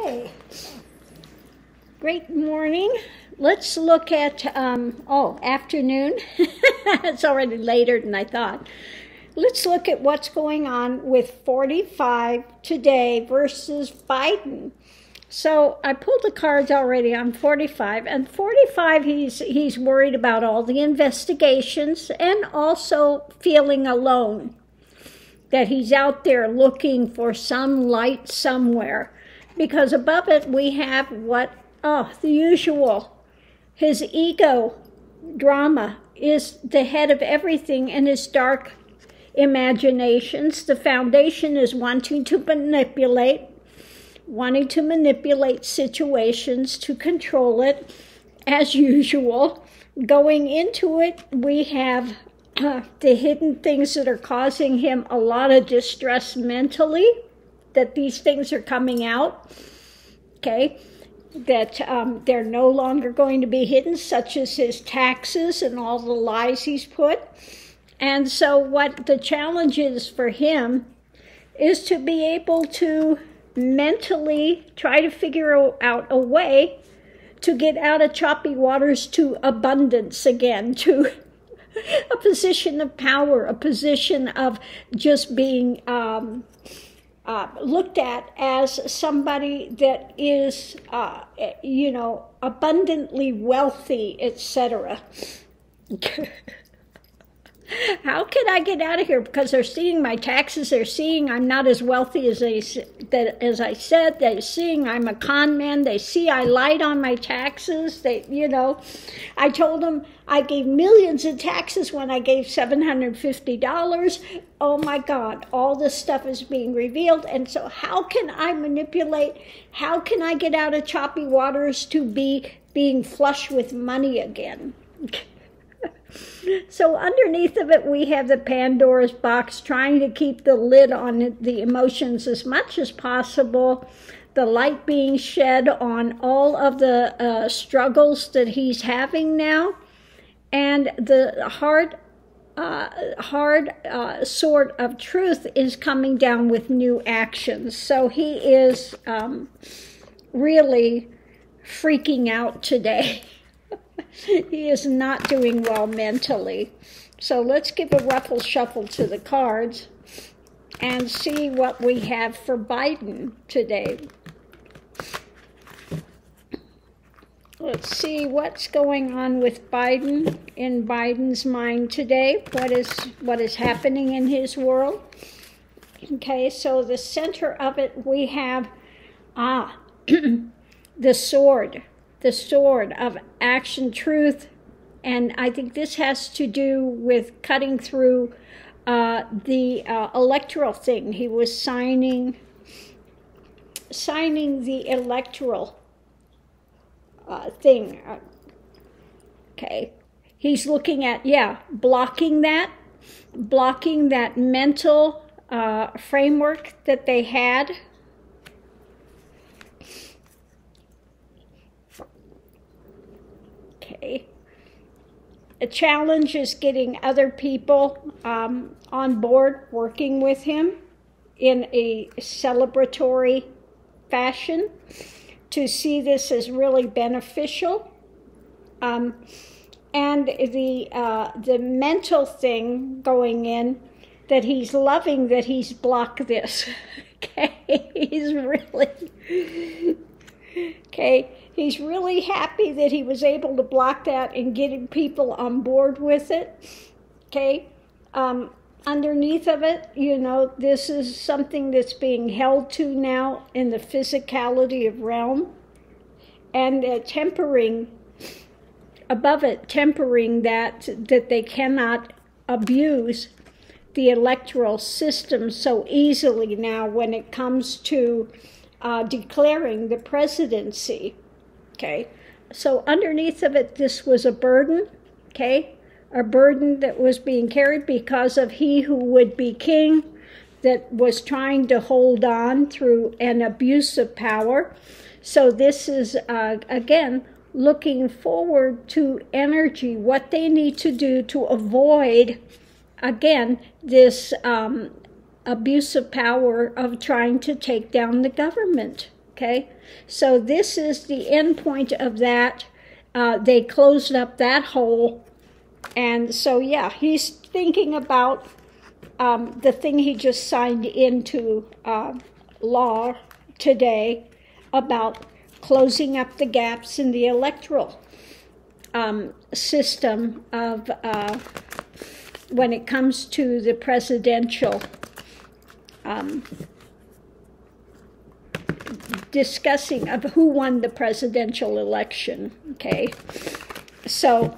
Okay, great morning. Let's look at, afternoon. It's already later than I thought. Let's look at what's going on with 45 today versus Biden. So I pulled the cards already on 45, and 45 he's worried about all the investigations and also feeling alone, that he's out there looking for some light somewhere, because above it we have the usual. His ego drama is the head of everything in his dark imaginations. The foundation is wanting to manipulate situations to control it, as usual. Going into it, we have the hidden things that are causing him a lot of distress mentally, that these things are coming out, okay, that they're no longer going to be hidden, such as his taxes and all the lies he's put. And so what the challenge is for him is to be able to mentally try to figure out a way to get out of choppy waters to abundance again, to a position of power, a position of just being looked at as somebody that is, abundantly wealthy, etc. How can I get out of here? Because they're seeing my taxes. They're seeing I'm not as wealthy as I said. They're seeing I'm a con man. They see I lied on my taxes. I told them I gave millions in taxes when I gave $750. Oh my God, all this stuff is being revealed. And so how can I manipulate? How can I get out of choppy waters to being flush with money again? So underneath of it, we have the Pandora's box, trying to keep the lid on the emotions as much as possible, the light being shed on all of the struggles that he's having now, and the hard sword of truth is coming down with new actions. So he is really freaking out today. He is not doing well mentally. So let's give a ruffle shuffle to the cards and see what we have for Biden today. Let's see what's going on with Biden in Biden's mind today. What is happening in his world? Okay, so the center of it we have the sword. The sword of action, truth, and I think this has to do with cutting through the electoral thing. He was signing the electoral thing. Okay, he's looking at blocking that mental framework that they had. Okay. A challenge is getting other people on board working with him in a celebratory fashion to see this as really beneficial. And the mental thing going in, that he's loving that he's blocked this. Okay, he's really happy that he was able to block that and getting people on board with it. Okay, underneath of it, this is something that's being held to now in the physicality of realm, and tempering above it, tempering that they cannot abuse the electoral system so easily now when it comes to declaring the presidency. Okay, so underneath of it, this was a burden, okay, a burden that was being carried because of he who would be king, that was trying to hold on through an abuse of power. So this is, again, looking forward to energy, what they need to do to avoid, again, this abuse of power of trying to take down the government. okay? So this is the end point of that. They closed up that hole. And so, yeah, he's thinking about the thing he just signed into law today about closing up the gaps in the electoral system of when it comes to the presidential discussing of who won the presidential election, okay? So,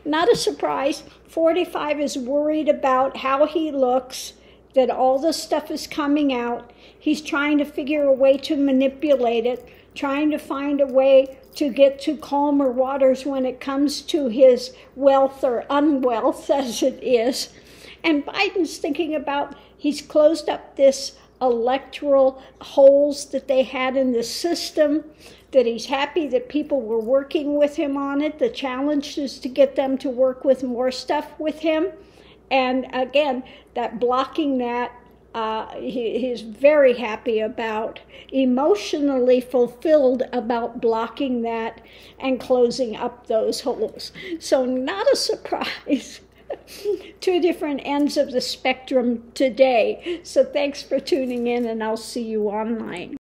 not a surprise, 45 is worried about how he looks, that all the stuff is coming out. He's trying to figure a way to manipulate it, trying to find a way to get to calmer waters when it comes to his wealth or unwealth, as it is. And Biden's thinking about, he's closed up this electoral holes that they had in the system, that he's happy that people were working with him on it. The challenge is to get them to work with more stuff with him. And again, that blocking that, he's very happy about, emotionally fulfilled about blocking that and closing up those holes. So not a surprise. Two different ends of the spectrum today. So thanks for tuning in, and I'll see you online.